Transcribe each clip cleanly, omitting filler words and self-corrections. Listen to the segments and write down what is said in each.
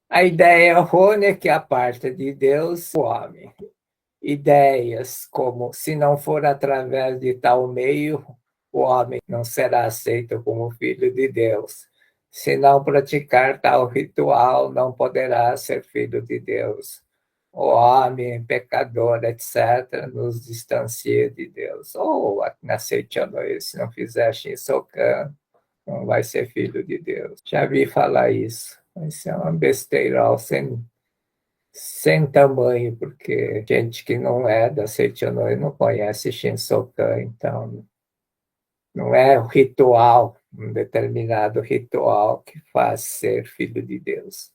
A ideia errônea é que a parte de Deus, o homem. Ideias como, se não for através de tal meio, o homem não será aceito como filho de Deus. Se não praticar tal ritual, não poderá ser filho de Deus. O homem pecador, etc., nos distancia de Deus. Ou aceite ou não, se não fizer Shinsokan, não vai ser filho de Deus. Já vi falar isso. Isso é uma besteira sem tamanho, porque gente que não é da Seitonoi não conhece Shinsokan, então não é o ritual, um determinado ritual que faz ser filho de Deus.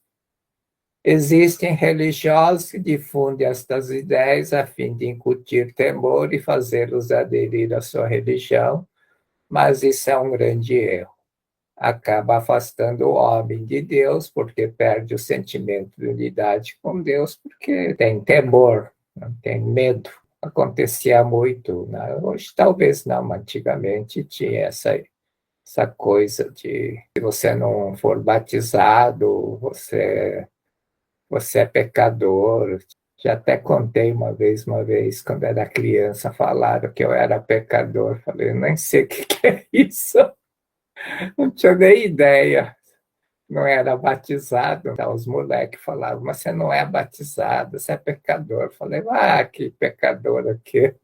Existem religiosos que difundem estas ideias a fim de incutir temor e fazê-los aderir à sua religião, mas isso é um grande erro. Acaba afastando o homem de Deus, porque perde o sentimento de unidade com Deus, porque tem temor, tem medo. Acontecia muito, né? Hoje talvez não, mas antigamente tinha essa coisa de se você não for batizado, você é pecador. Já até contei uma vez, quando era criança, falaram que eu era pecador. Falei, eu nem sei o que é isso. Não tinha nem ideia. Não era batizado. Então, os moleques falavam, mas você não é batizado, você é pecador. Eu falei, que pecador aqui.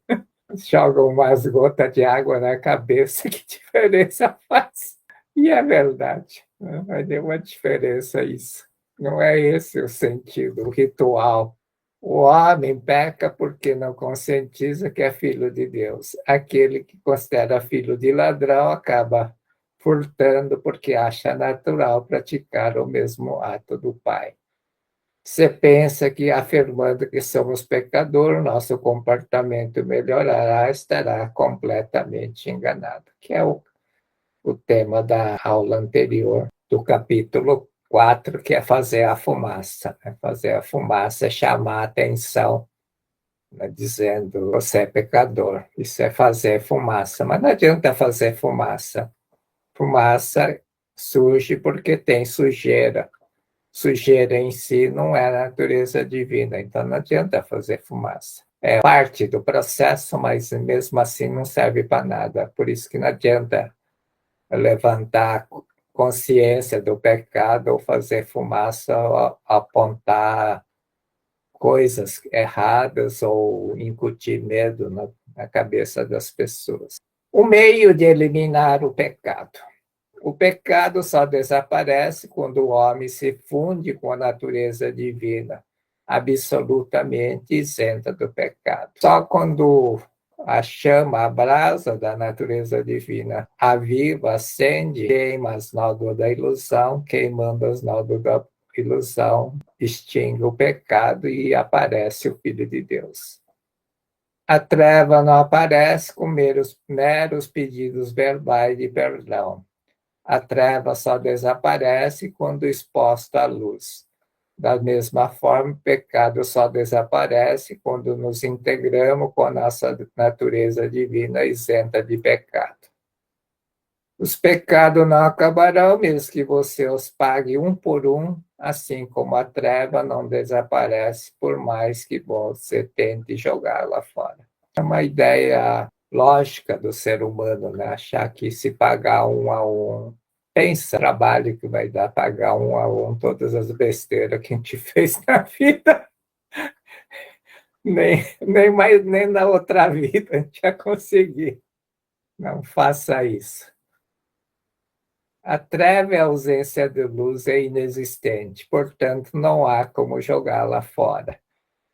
Jogam umas gotas de água na cabeça, que diferença faz? E é verdade, né? Vai ter uma diferença isso. Não é esse o sentido, o ritual. O homem peca porque não conscientiza que é filho de Deus. Aquele que considera filho de ladrão acaba furtando porque acha natural praticar o mesmo ato do pai. Você pensa que afirmando que somos pecadores, nosso comportamento melhorará, estará completamente enganado, que é o tema da aula anterior, do capítulo 4, que é fazer a fumaça. Né? Fazer a fumaça é chamar a atenção, né? Dizendo você é pecador. Isso é fazer fumaça, mas não adianta fazer fumaça. Fumaça surge porque tem sujeira. Sujeira em si não é a natureza divina, então não adianta fazer fumaça. É parte do processo, mas mesmo assim não serve para nada. Por isso que não adianta levantar consciência do pecado ou fazer fumaça, ou apontar coisas erradas ou incutir medo na cabeça das pessoas. O meio de eliminar o pecado. O pecado só desaparece quando o homem se funde com a natureza divina, absolutamente isenta do pecado. Só quando a chama, a brasa da natureza divina aviva, acende, queima as nódoas da ilusão, queimando as nódoas da ilusão, extingue o pecado e aparece o Filho de Deus. A treva não aparece com meros pedidos verbais de perdão. A treva só desaparece quando exposta à luz. Da mesma forma, o pecado só desaparece quando nos integramos com a nossa natureza divina isenta de pecado. Os pecados não acabarão, mesmo que você os pague um por um, assim como a treva não desaparece, por mais que você tente jogá-la fora. É uma ideia lógica do ser humano, né? Achar que se pagar um a um, pensa no trabalho que vai dar pagar um a um todas as besteiras que a gente fez na vida. Nem na outra vida a gente ia conseguir. Não faça isso. A treva é a ausência de luz é inexistente, portanto, não há como jogá-la fora.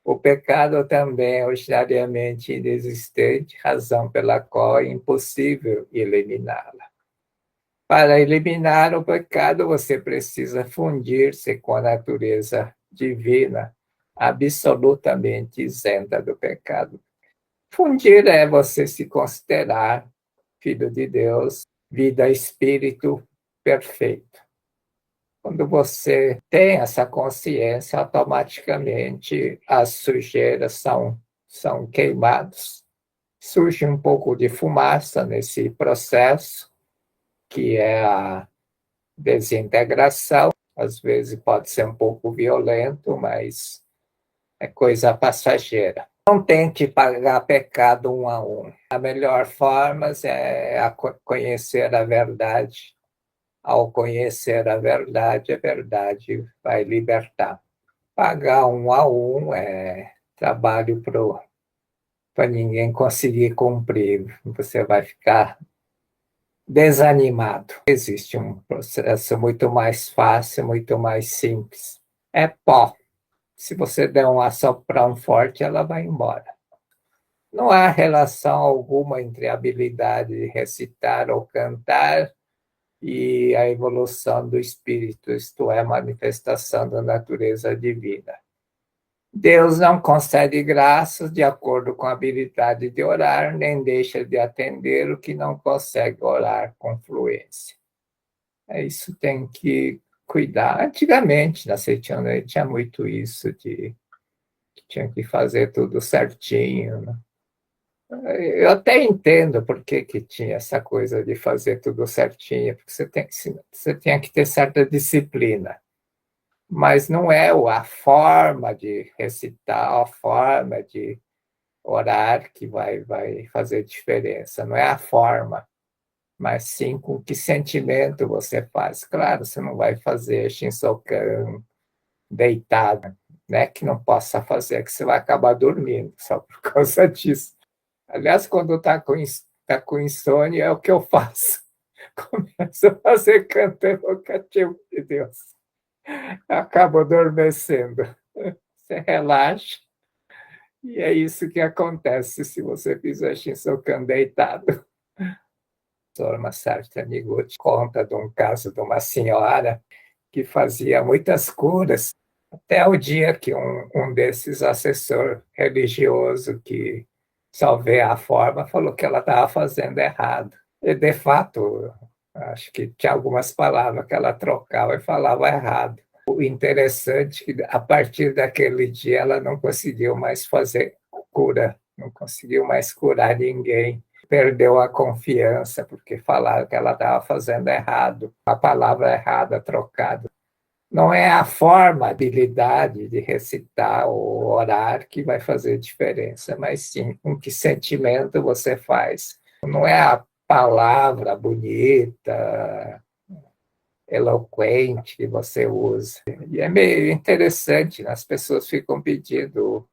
O pecado também é ordinariamente inexistente, razão pela qual é impossível eliminá-la. Para eliminar o pecado, você precisa fundir-se com a natureza divina, absolutamente isenta do pecado. Fundir é você se considerar filho de Deus, vida espírito perfeito. Quando você tem essa consciência, automaticamente as sujeiras são queimadas. Surge um pouco de fumaça nesse processo, que é a desintegração, às vezes pode ser um pouco violento, mas é coisa passageira. Não tente pagar pecado um a um. A melhor forma é conhecer a verdade. Ao conhecer a verdade vai libertar. Pagar um a um é trabalho para ninguém conseguir cumprir. Você vai ficar desanimado. Existe um processo muito mais fácil, muito mais simples. É pó. Se você der um assoprão forte, ela vai embora. Não há relação alguma entre a habilidade de recitar ou cantar e a evolução do espírito, isto é, a manifestação da natureza divina. Deus não concede graças de acordo com a habilidade de orar, nem deixa de atender o que não consegue orar com fluência. Isso tem que cuidar. Antigamente, na Setiana, tinha muito isso de que tinha que fazer tudo certinho, né? Eu até entendo por que tinha essa coisa de fazer tudo certinho, porque você tinha que ter certa disciplina. Mas não é a forma de recitar, a forma de orar que vai fazer diferença. Não é a forma, mas sim com que sentimento você faz. Claro, você não vai fazer Shinsokan deitado, né? Que não possa fazer, que você vai acabar dormindo só por causa disso. Aliás, quando tá com insônia, é o que eu faço. Começo a fazer canto evocativo de Deus. Acabo adormecendo. Você relaxa. E é isso que acontece se você fizer Shinsokan deitado. Uma certa Niguchi conta de um caso de uma senhora que fazia muitas curas, até o dia que um desses assessor religioso que só vê a forma falou que ela estava fazendo errado. E, de fato, acho que tinha algumas palavras que ela trocava e falava errado. O interessante é que, a partir daquele dia, ela não conseguiu mais fazer cura, não conseguiu mais curar ninguém. Perdeu a confiança, porque falaram que ela estava fazendo errado, a palavra errada trocada. Não é a forma, a habilidade de recitar ou orar que vai fazer diferença, mas sim com que sentimento você faz. Não é a palavra bonita, eloquente que você usa. E é meio interessante, né? As pessoas ficam pedindo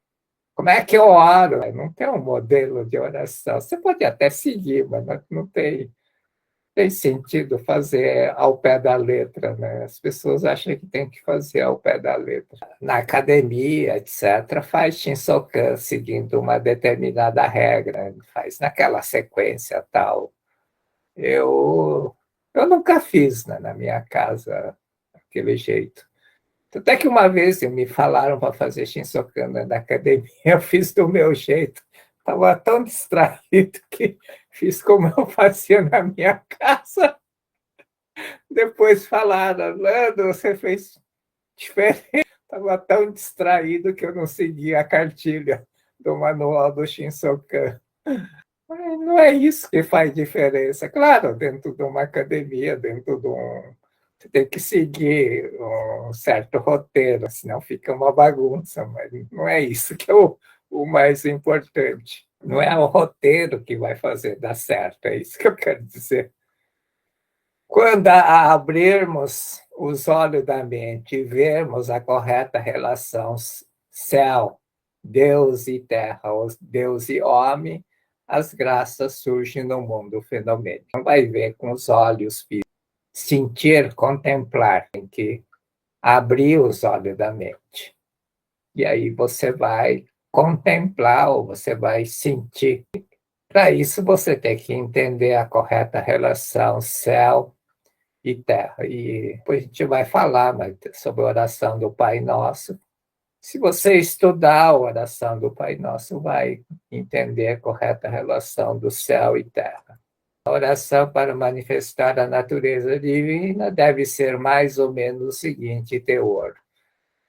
como é que eu oro. Não tem um modelo de oração. Você pode até seguir, mas não tem sentido fazer ao pé da letra, né? As pessoas acham que tem que fazer ao pé da letra. Na academia, etc., faz Shinsokan seguindo uma determinada regra, faz naquela sequência tal. Eu, eu nunca fiz, né, na minha casa daquele jeito. Até que uma vez me falaram para fazer Shinsokan na academia, eu fiz do meu jeito. Estava tão distraído que fiz como eu fazia na minha casa. Depois falaram, Lando, você fez diferente. Estava tão distraído que eu não segui a cartilha do manual do Shinsokan. Mas não é isso que faz diferença. Claro, dentro de uma academia, dentro de um. Você tem que seguir um certo roteiro, senão fica uma bagunça, mas não é isso que é o mais importante. Não é o roteiro que vai fazer dar certo, é isso que eu quero dizer. Quando abrirmos os olhos da mente e vermos a correta relação céu, Deus e terra, Deus e homem, as graças surgem no mundo fenomênico. Não vai ver com os olhos físicos, sentir, contemplar, tem que abrir os olhos da mente. E aí você vai contemplar ou você vai sentir. Para isso, você tem que entender a correta relação céu e terra. E depois a gente vai falar sobre a oração do Pai Nosso. Se você estudar a oração do Pai Nosso, vai entender a correta relação do céu e terra. A oração para manifestar a natureza divina deve ser mais ou menos o seguinte teor: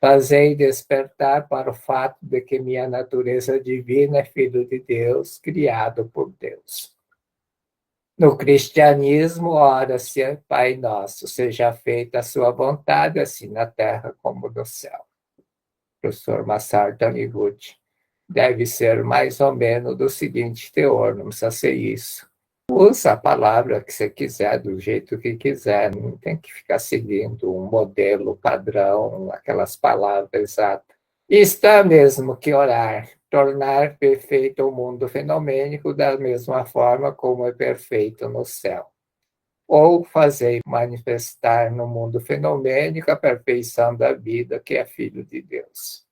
fazei despertar para o fato de que minha natureza divina é filho de Deus, criado por Deus. No cristianismo, ora-se, Pai Nosso, seja feita a sua vontade, assim na terra como no céu. Professor Massaro Taniguchi. Deve ser mais ou menos do seguinte teor, não precisa ser isso. Usa a palavra que você quiser, do jeito que quiser, não tem que ficar seguindo um modelo padrão, aquelas palavras exatas. Isto é mesmo que orar, tornar perfeito o mundo fenomênico da mesma forma como é perfeito no céu. Ou fazer manifestar no mundo fenomênico a perfeição da vida que é filho de Deus.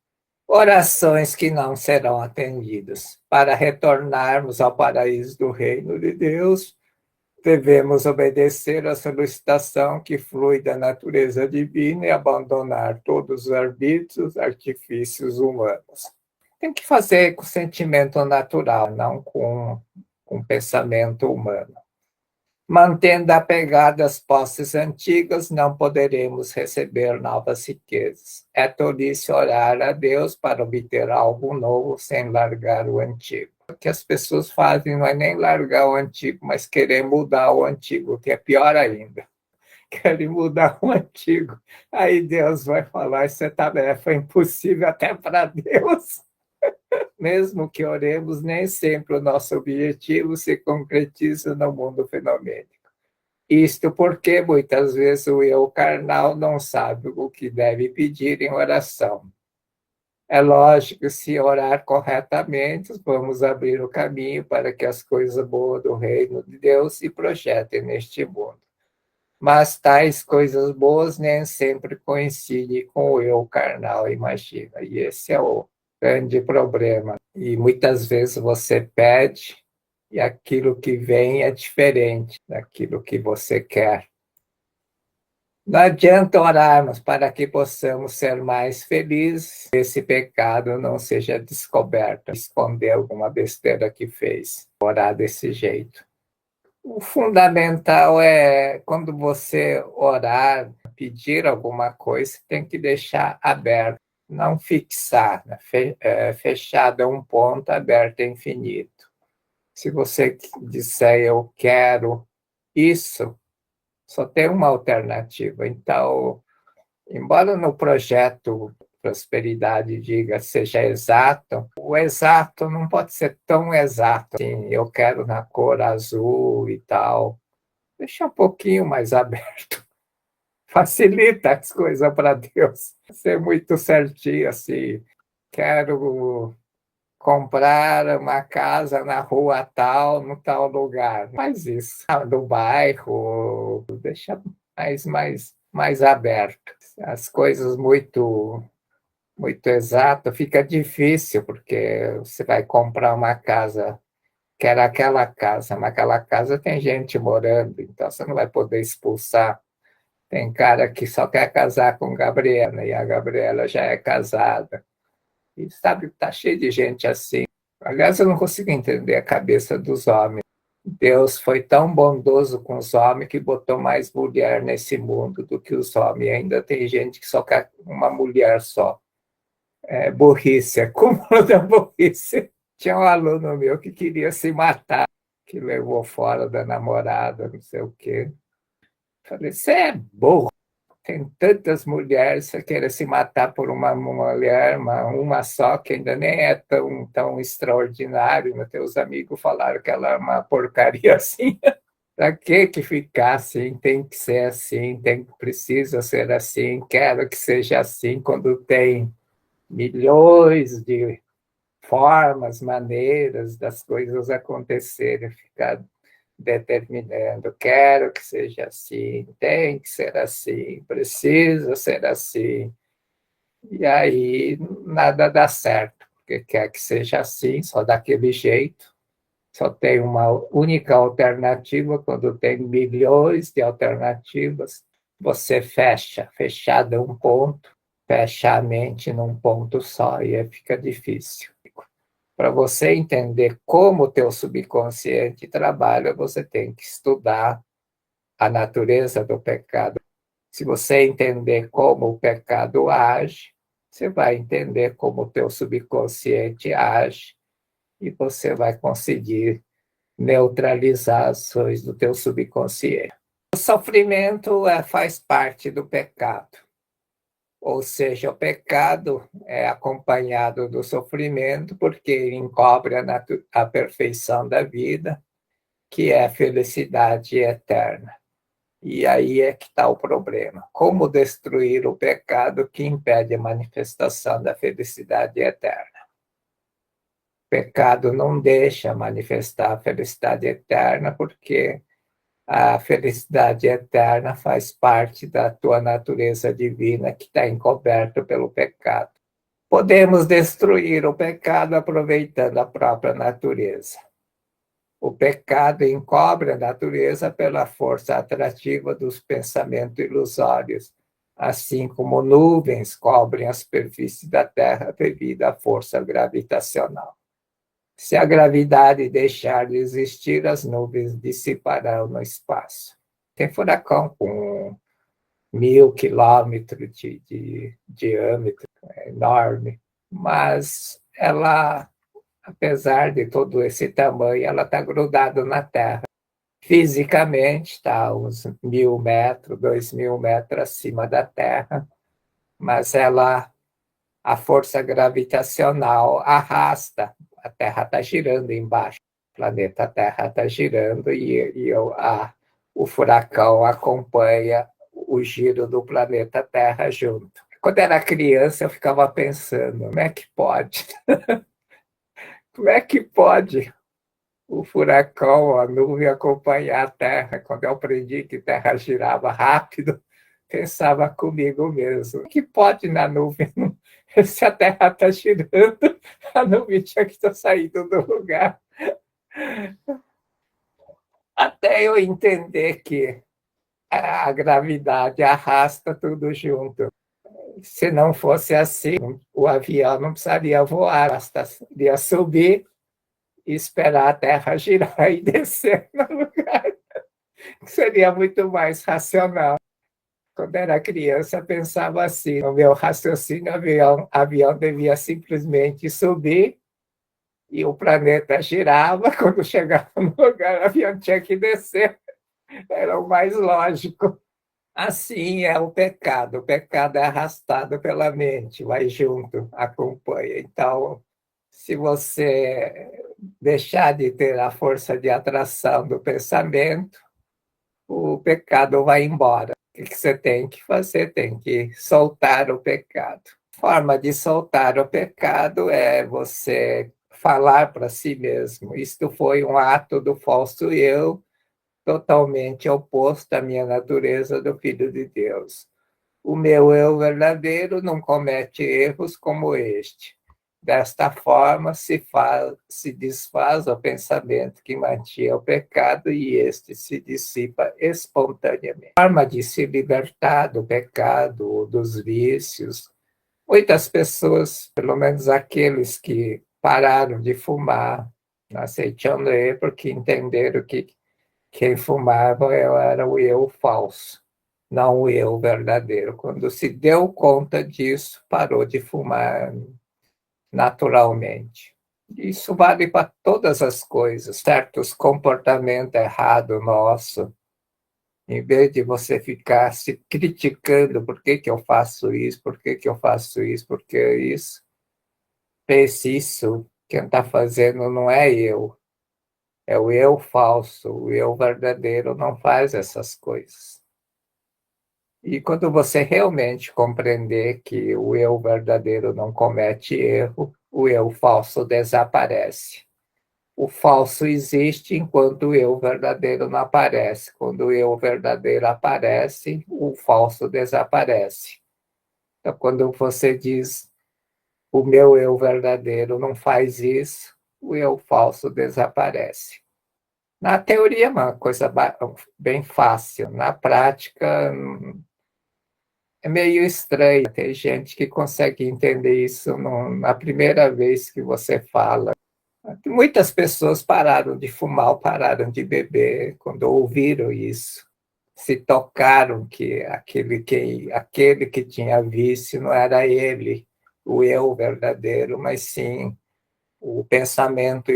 Orações que não serão atendidas. Para retornarmos ao paraíso do reino de Deus, devemos obedecer à solicitação que flui da natureza divina e abandonar todos os arbítrios, artifícios humanos. Tem que fazer com sentimento natural, não com pensamento humano. Mantendo apegadas posses antigas, não poderemos receber novas riquezas. É tolice orar a Deus para obter algo novo sem largar o antigo. O que as pessoas fazem não é nem largar o antigo, mas querer mudar o antigo, que é pior ainda. Querem mudar o antigo. Aí Deus vai falar, essa tarefa é impossível até para Deus. Mesmo que oremos, nem sempre o nosso objetivo se concretiza no mundo fenomênico. Isto porque muitas vezes o eu carnal não sabe o que deve pedir em oração. É lógico que se orar corretamente, vamos abrir o caminho para que as coisas boas do reino de Deus se projetem neste mundo. Mas tais coisas boas nem sempre coincidem com o eu carnal, imagina. E esse é o grande problema. E muitas vezes você pede e aquilo que vem é diferente daquilo que você quer. Não adianta orarmos para que possamos ser mais felizes, esse pecado não seja descoberto, esconder alguma besteira que fez, orar desse jeito. O fundamental é, quando você orar, pedir alguma coisa, tem que deixar aberto, não fixar, né? Fechado é um ponto, aberto é infinito. Se você disser eu quero isso, só tem uma alternativa. Então, embora no projeto Prosperidade diga seja exato, o exato não pode ser tão exato. Assim, eu quero na cor azul e tal. Deixa um pouquinho mais aberto. Facilita as coisas para Deus. Ser muito certinho assim. Quero comprar uma casa na rua tal, no tal lugar. Faz isso. Do bairro, deixa mais aberto. As coisas muito exatas fica difícil, porque você vai comprar uma casa, quer aquela casa, mas aquela casa tem gente morando, então você não vai poder expulsar. Tem cara que só quer casar com Gabriela, e a Gabriela já é casada. E sabe, tá cheio de gente assim. Aliás, eu não consigo entender a cabeça dos homens. Deus foi tão bondoso com os homens que botou mais mulher nesse mundo do que os homens. E ainda tem gente que só quer uma mulher só. É burrice, é cúmulo da burrice. Tinha um aluno meu que queria se matar, que levou fora da namorada, não sei o quê. Falei, você é burro. Tem tantas mulheres, você quer se matar por uma mulher, uma só, que ainda nem é tão extraordinário. Meus teus amigos falaram que ela é uma porcaria assim. Para que ficar assim? Tem que ser assim, precisa ser assim, quero que seja assim, quando tem milhões de formas, maneiras das coisas acontecerem, ficar determinando, quero que seja assim, tem que ser assim, precisa ser assim. E aí nada dá certo, porque quer que seja assim, só daquele jeito. Só tem uma única alternativa, quando tem milhões de alternativas, você fechado é um ponto, fecha a mente num ponto só, e aí fica difícil. Para você entender como o teu subconsciente trabalha, você tem que estudar a natureza do pecado. Se você entender como o pecado age, você vai entender como o teu subconsciente age e você vai conseguir neutralizar as ações do teu subconsciente. O sofrimento faz parte do pecado. Ou seja, o pecado é acompanhado do sofrimento porque ele encobre a perfeição da vida, que é a felicidade eterna. E aí é que está o problema. Como destruir o pecado que impede a manifestação da felicidade eterna? O pecado não deixa manifestar a felicidade eterna porque a felicidade eterna faz parte da tua natureza divina que está encoberta pelo pecado. Podemos destruir o pecado aproveitando a própria natureza. O pecado encobre a natureza pela força atrativa dos pensamentos ilusórios, assim como nuvens cobrem a superfície da Terra devido à força gravitacional. Se a gravidade deixar de existir, as nuvens dissiparão no espaço. Tem furacão com 1.000 quilômetros de diâmetro, é enorme, mas ela, apesar de todo esse tamanho, ela está grudada na Terra. Fisicamente está uns 1.000 metros, 2.000 metros acima da Terra, mas a força gravitacional arrasta. A Terra está girando embaixo, o planeta Terra está girando o furacão acompanha o giro do planeta Terra junto. Quando era criança, eu ficava pensando, como é que pode? Como é que pode o furacão, a nuvem acompanhar a Terra? Quando eu aprendi que a Terra girava rápido, pensava comigo mesmo, o que pode na nuvem? Se a Terra está girando, a nuvem tinha que estar saindo do lugar. Até eu entender que a gravidade arrasta tudo junto. Se não fosse assim, o avião não precisaria voar, bastaria subir e esperar a Terra girar e descer no lugar. Seria muito mais racional. Quando era criança, pensava assim, no meu raciocínio, o avião devia simplesmente subir e o planeta girava, quando chegava no lugar, o avião tinha que descer. Era o mais lógico. Assim é o pecado é arrastado pela mente, vai junto, acompanha. Então, se você deixar de ter a força de atração do pensamento, o pecado vai embora. O que você tem que fazer? Tem que soltar o pecado. A forma de soltar o pecado é você falar para si mesmo. Isto foi um ato do falso eu, totalmente oposto à minha natureza do Filho de Deus. O meu eu verdadeiro não comete erros como este. Desta forma, se desfaz o pensamento que mantinha o pecado e este se dissipa espontaneamente. A forma de se libertar do pecado, dos vícios. Muitas pessoas, pelo menos aqueles que pararam de fumar, aceitando porque entenderam que quem fumava era o eu falso, não o eu verdadeiro. Quando se deu conta disso, parou de fumar naturalmente. Isso vale para todas as coisas, certos comportamentos errados nossos. Em vez de você ficar se criticando por que eu faço isso, por que eu faço isso, por que isso, pense isso, quem está fazendo não é eu, é o eu falso, o eu verdadeiro não faz essas coisas. E quando você realmente compreender que o eu verdadeiro não comete erro, o eu falso desaparece. O falso existe enquanto o eu verdadeiro não aparece. Quando o eu verdadeiro aparece, o falso desaparece. Então, quando você diz o meu eu verdadeiro não faz isso, o eu falso desaparece. Na teoria é uma coisa bem fácil, na prática é meio estranho. Tem gente que consegue entender isso na primeira vez que você fala. Muitas pessoas pararam de fumar, pararam de beber quando ouviram isso. Se tocaram que aquele que tinha vício não era ele, o eu verdadeiro, mas sim o pensamento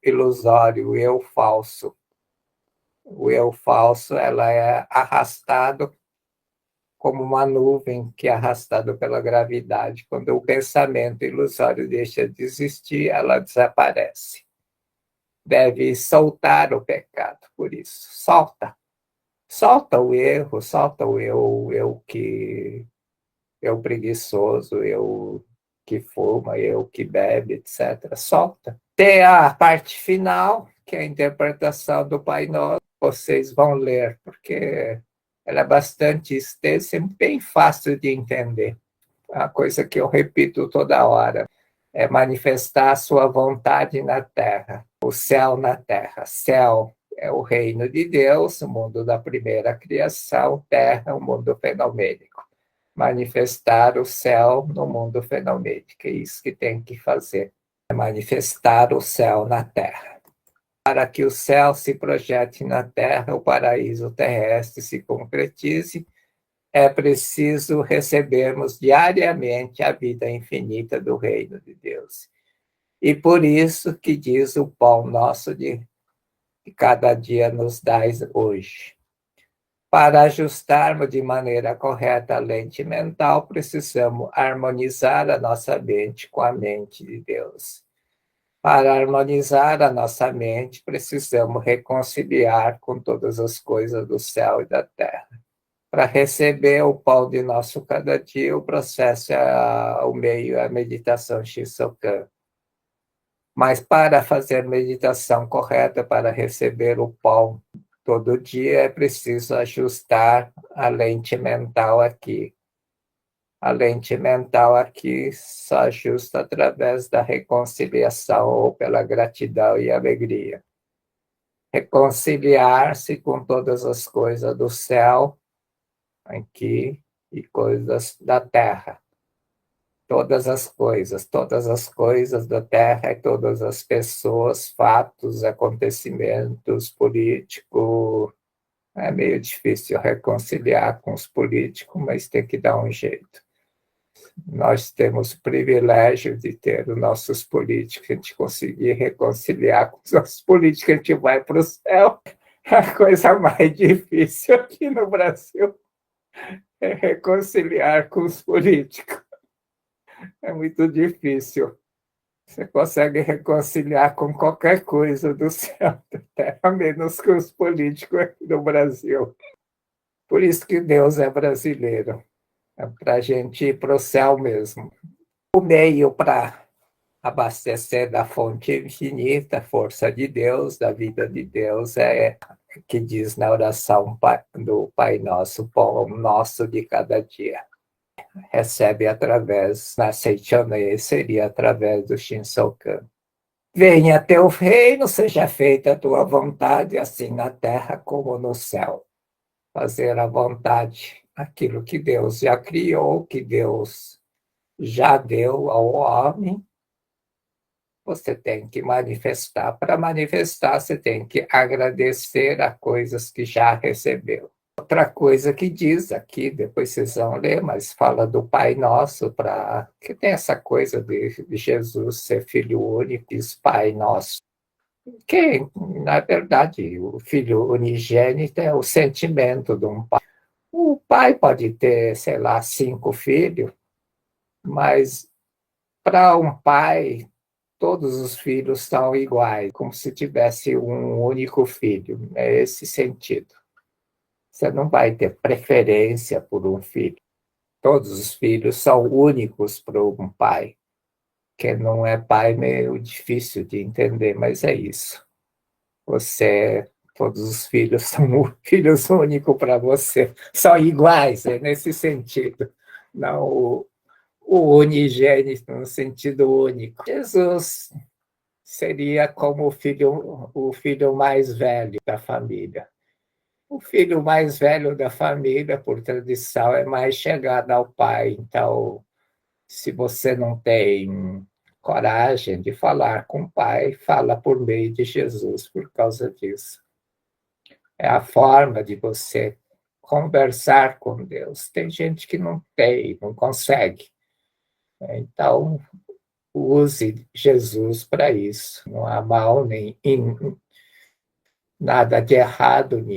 ilusório, o eu falso. O eu falso, ela é arrastado como uma nuvem que é arrastada pela gravidade. Quando o pensamento ilusório deixa de existir, ela desaparece. Deve soltar o pecado, por isso. Solta. Solta o erro, solta o eu que eu preguiçoso, eu que fuma, eu que bebe, etc. Solta. Tem a parte final, que é a interpretação do Pai Nosso. Vocês vão ler, porque ela é bastante extensa e bem fácil de entender. É uma coisa que eu repito toda hora. É manifestar a sua vontade na terra, o céu na terra. Céu é o reino de Deus, o mundo da primeira criação, terra, o mundo fenomênico. Manifestar o céu no mundo fenomênico, é isso que tem que fazer, é manifestar o céu na terra. Para que o céu se projete na terra, o paraíso terrestre se concretize, é preciso recebermos diariamente a vida infinita do reino de Deus. E por isso que diz o pão nosso de cada dia nos dais hoje. Para ajustarmos de maneira correta a lente mental, precisamos harmonizar a nossa mente com a mente de Deus. Para harmonizar a nossa mente, precisamos reconciliar com todas as coisas do céu e da terra. Para receber o pão de nosso cada dia, o processo o meio é a meditação Shinsokan. Mas para fazer meditação correta, para receber o pão todo dia, é preciso ajustar a lente mental aqui. A lente mental aqui só ajusta através da reconciliação ou pela gratidão e alegria. Reconciliar-se com todas as coisas do céu aqui e coisas da terra. Todas as coisas da terra e todas as pessoas, fatos, acontecimentos políticos. É meio difícil reconciliar com os políticos, mas tem que dar um jeito. Nós temos o privilégio de ter os nossos políticos, a gente conseguir reconciliar com os nossos políticos, a gente vai para o céu. A coisa mais difícil aqui no Brasil é reconciliar com os políticos. É muito difícil. Você consegue reconciliar com qualquer coisa do céu da terra, menos com os políticos aqui no Brasil. Por isso que Deus é brasileiro. É para a gente ir para o céu mesmo. O meio para abastecer da fonte infinita, força de Deus, da vida de Deus, é que diz na oração do Pai Nosso, pão nosso de cada dia. Recebe através, na Seichonei, seria através do Shinsokan. Venha teu reino, seja feita a tua vontade, assim na terra como no céu. Fazer a vontade, aquilo que Deus já criou, que Deus já deu ao homem, você tem que manifestar. Para manifestar, você tem que agradecer a coisas que já recebeu. Outra coisa que diz aqui, depois vocês vão ler, mas fala do Pai Nosso, que tem essa coisa de Jesus ser filho único, diz Pai Nosso. Que, na verdade, o filho unigênito é o sentimento de um pai. O pai pode ter, sei lá, 5 filhos, mas para um pai, todos os filhos são iguais, como se tivesse um único filho. É esse sentido. Você não vai ter preferência por um filho. Todos os filhos são únicos para um pai. Quem não é pai é meio difícil de entender, mas é isso. Todos os filhos são filhos únicos para você. São iguais, é nesse sentido. Não o unigênito no sentido único. Jesus seria como o filho mais velho da família. O filho mais velho da família, por tradição, é mais chegado ao pai. Então, se você não tem coragem de falar com o pai, fala por meio de Jesus por causa disso. É a forma de você conversar com Deus. Tem gente que não tem, não consegue. Então, use Jesus para isso. Não há mal nem nada de errado nisso.